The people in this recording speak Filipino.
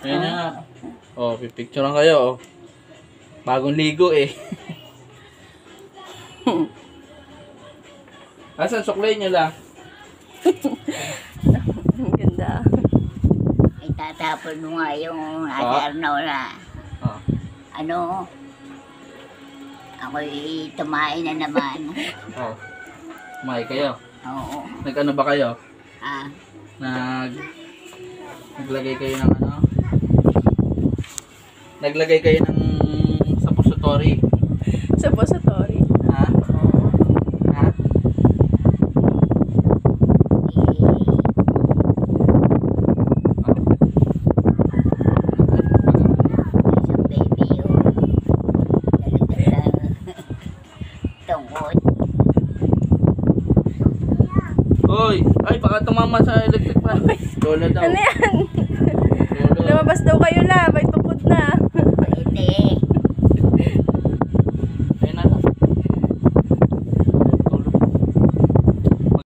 Ayan na. Oh, pipicturean kayo. Oh. Bagong ligo eh. Asan suklay niyo lang? Ang ganda. Ay, tatapon mo nga yung Ate Arnola. Oh. Ano? Ako'y tumain na naman. Oh. May kayo. Oo. Nag-ano ba kayo? Ah, Naglagay kayo ng ano? Naglagay kayo ng suppository. Suppository. Ha? Ha? isang baby yun. Dala-dala. Tungkod. Hoy! Ay, baka tumama sa electric fan. Lola daw. Ano yan? Lola. Lumabas daw kayo la. May tukod na.